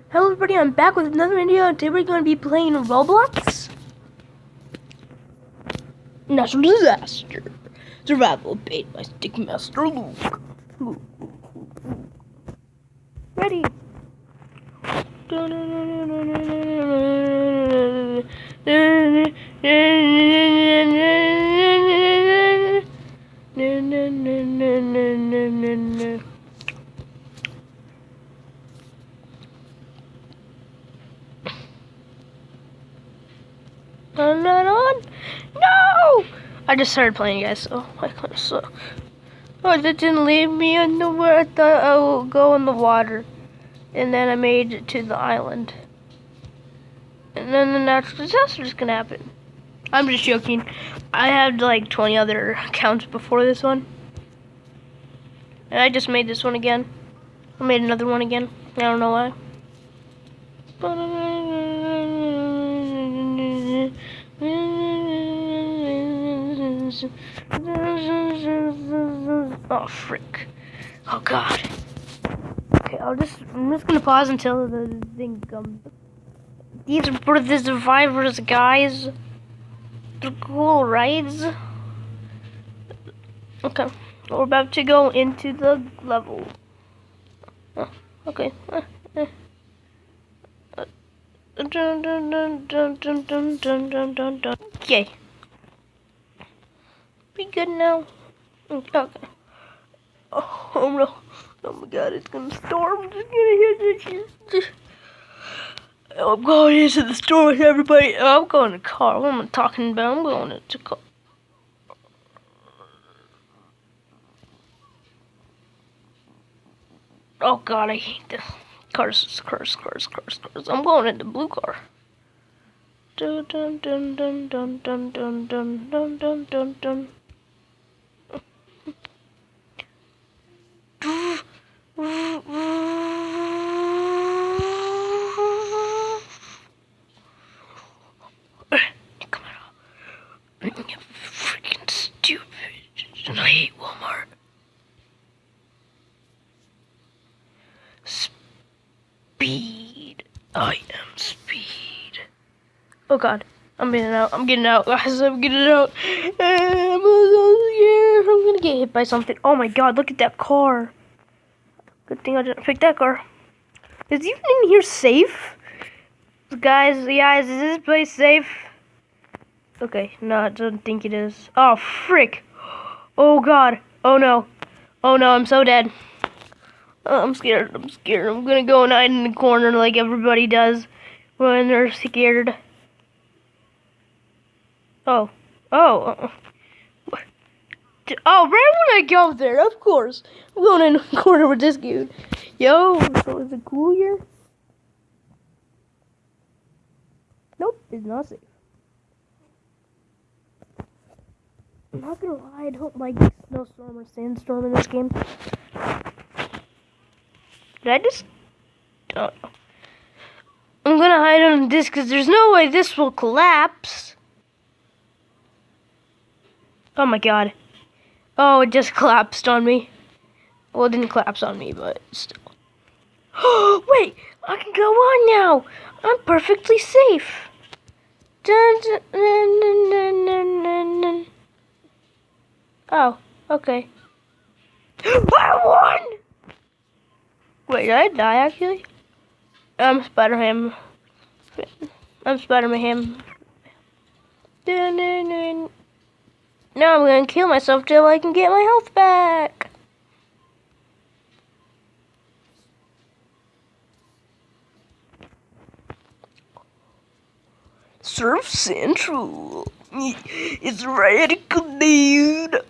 Hello everybody, I'm back with another video. Today we're going to be playing Roblox. Natural Disaster. Survival Bait by Stickmaster Luke. Ready. I'm not on. No! I just started playing, guys, so I kind of suck. Oh, that didn't leave me nowhere. I thought I would go in the water. And then I made it to the island. And then the natural disaster is gonna happen. I'm just joking. I had like 20 other accounts before this one. And I just made this one again. I made another one again. I don't know why. Oh frick. Oh god. Okay, I'm just gonna pause until the thing comes. These were the survivors, guys. They're cool rides. Okay, we're about to go into the level. Okay. Okay. Be good now. Okay. Oh no. Oh my god, it's gonna storm. I'm just gonna hit this. I'm going into the store with everybody. I'm going to car. What am I talking about? I'm going into car. Oh god, I hate this. Cars. I'm going in the blue car. Dun dun dun dun dun dun dun dun dun dun dun dun. Come on. You freaking stupid. And I hate Walmart. Speed. I am speed. Oh god. I'm getting out. Guys. I'm getting out. I'm so scared. I'm gonna get hit by something. Oh my god, look at that car. Good thing I didn't pick that car. Is even in here safe? Guys, is this place safe? Okay, no, I don't think it is. Oh, frick. Oh god. Oh no. Oh no, I'm so dead. I'm scared. I'm gonna go and hide in the corner like everybody does when they're scared. Oh. Oh, right when I go there, of course. I'm going in the corner with this dude. Yo, so is it cool here? Nope, it's not safe. I'm not gonna lie, I don't like snowstorm or sandstorm in this game. Did I just... Oh. I'm gonna hide on this because there's no way this will collapse. Oh my god. Oh, it just collapsed on me. Well, it didn't collapse on me, but still. Wait, I can go on now. I'm perfectly safe. Dun, dun, dun, dun, dun, dun, dun. Oh, okay. I won! Wait, did I die actually? I'm Spider-Man. I'm Spider-Man. Dun, dun, dun. Now I'm gonna kill myself till I can get my health back. Surf Central. It's radical, dude.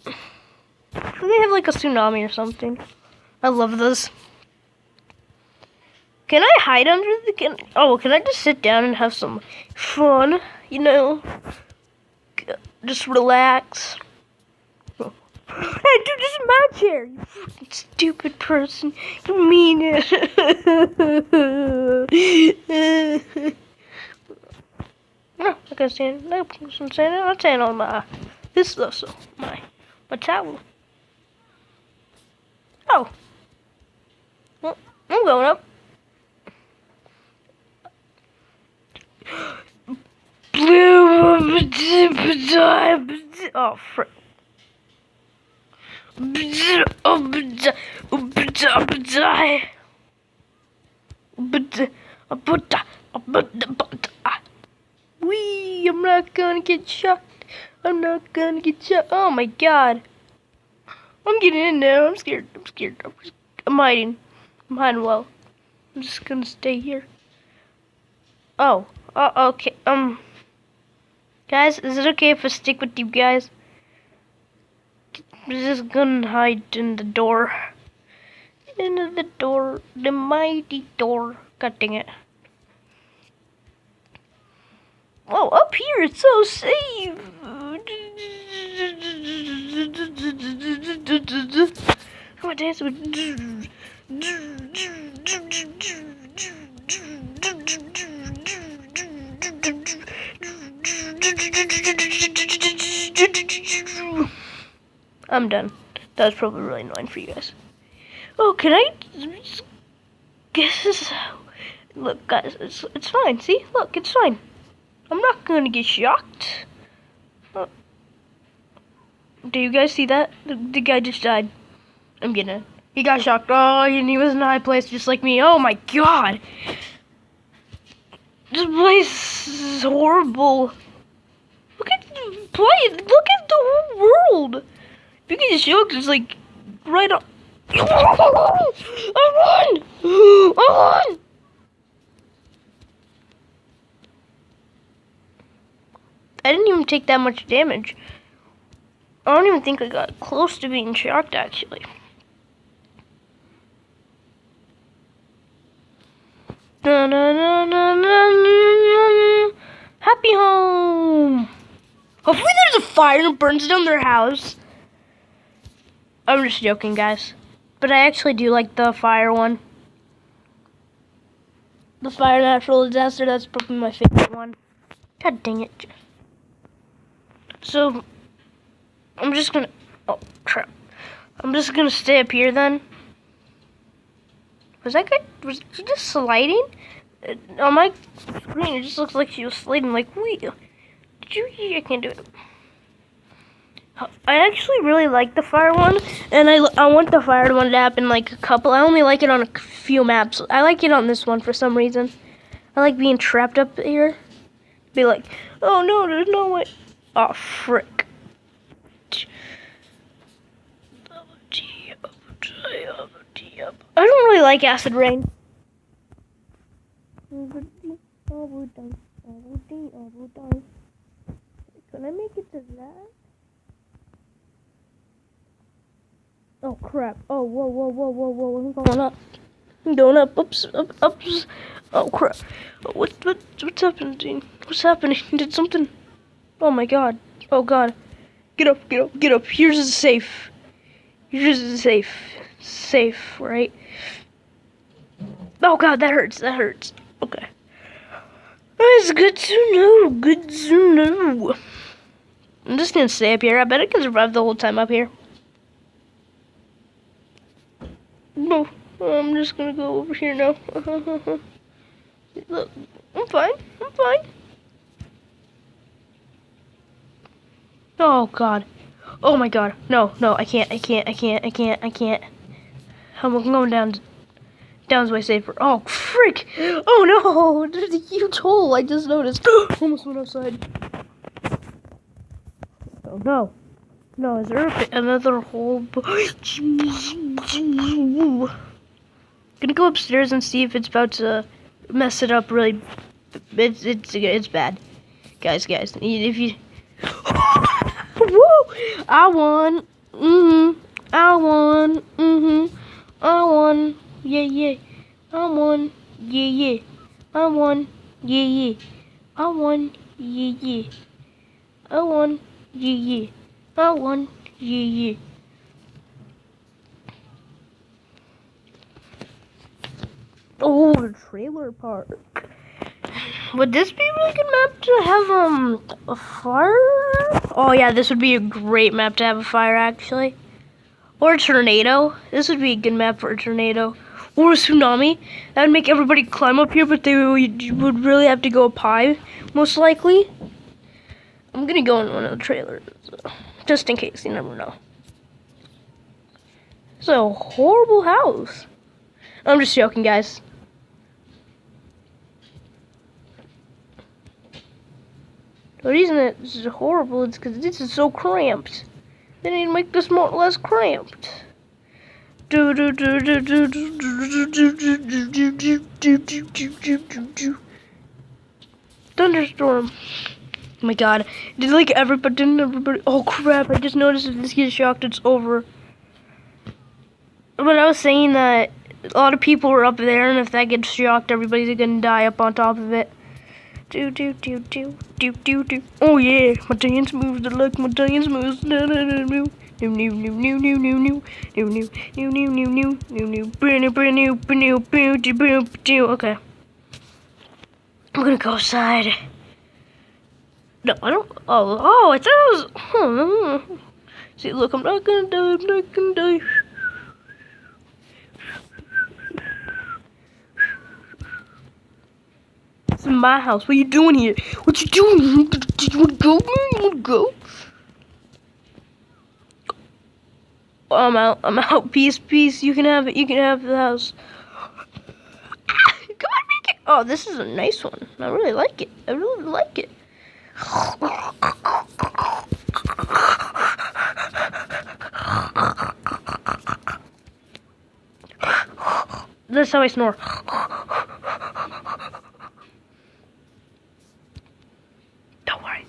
They have like a tsunami or something. I love those. Can I hide under the... Can I just sit down and have some fun? You know? Just relax. Hey, dude, this is my chair. You fucking stupid person. You mean it. No, I can stand. No, I'm standing on my... This also. My towel. Oh. Well, I'm going up. Oh, frick. Wee, I'm not gonna get shot. I'm not gonna get shot. Oh my god. I'm getting in now. I'm scared. I'm hiding. I'm hiding well. I'm just gonna stay here. Oh. Okay. Guys, is it okay if I stick with you guys? I'm just gonna hide in the door. Into the door. The mighty door. God dang it. Oh, up here it's so safe. Come on, dance with. I'm done. That was probably really annoying for you guys. Oh, can I guess? Look, guys, it's fine. See, look, it's fine. I'm not gonna get shocked. Oh. Do you guys see that? The guy just died. I'm getting it. He got shocked. Oh, and he was in a high place just like me. Oh my god. This place is horrible. Look at the place. Look at the whole world. If you get shocked, it's like right on. I won! I won! I didn't even take that much damage. I don't even think I got close to being shocked, actually. Na, na, na, na, na, na. Happy home! Hopefully there's a fire and it burns down their house. I'm just joking, guys. But I actually do like the fire one. The fire natural disaster, that's probably my favorite one. God dang it. So, I'm just gonna... Oh, crap. I'm just gonna stay up here then. Was that guy... Was she just sliding? On my screen, it just looks like she was sliding. Like, wait. Did you... I can't do it. I actually really like the fire one. And I want the fire one to happen like a couple. I only like it on a few maps. I like it on this one for some reason. I like being trapped up here. Be like, oh no, there's no way. Oh, frick. I don't really like acid rain. Can I make it to that? Oh crap. Oh, whoa. I'm going up. I'm going up. Oops. Up. Oh crap. What's happening? What's happening? Did something... Oh my god. Oh god. Get up. Yours is safe. Safe, right? Oh god, that hurts. Okay. It's good to know. I'm just gonna stay up here. I bet I can survive the whole time up here. No, I'm just gonna go over here now. Look, I'm fine. Oh god. Oh my god. No, I can't. I'm going down. Down's way safer. Oh frick! Oh no! There's a huge hole. I just noticed. Almost went outside. Oh no! No, is there another hole? Gonna go upstairs and see if it's about to mess it up. Really, it's bad, guys. If you, woo! I won. I won. I won. Yeah. I won. Yeah. I won. Yeah. I won. Yeah. I won. Yeah. I won. Yeah. Oh, the trailer park. Would this be a really good map to have a fire? Oh yeah, this would be a great map to have a fire actually. Or a tornado. This would be a good map for a tornado. Or a tsunami. That would make everybody climb up here, but they would really have to go up high, most likely. I'm gonna go in one of the trailers, just in case. You never know. It's a horrible house. I'm just joking, guys. The reason it's horrible is because this is so cramped. They need to make this more less cramped. Thunderstorm. Oh my god. Didn't everybody? Oh crap, I just noticed if this gets shocked, it's over. But I was saying that a lot of people were up there, and if that gets shocked, everybody's gonna die up on top of it. Oh yeah, my dance moves, I like my dance moves. Brand new. Okay. I'm gonna go outside. No, I don't. Oh, I thought it was. See, look, I'm not gonna die. This is my house. What are you doing here? What you doing? Do you wanna go, man? You wanna go? I'm out. Peace. You can have it. You can have the house. Come on, make it. Oh, this is a nice one. I really like it. That's how I snore. Don't worry.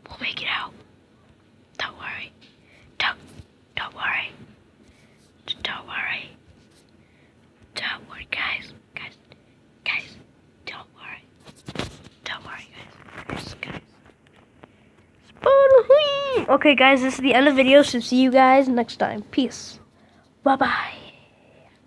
We'll make it out. Don't worry. Don't worry. Don't worry. Don't worry, guys. Don't worry. Don't worry, guys. Okay, guys, this is the end of the video, so see you guys next time. Peace. Bye-bye.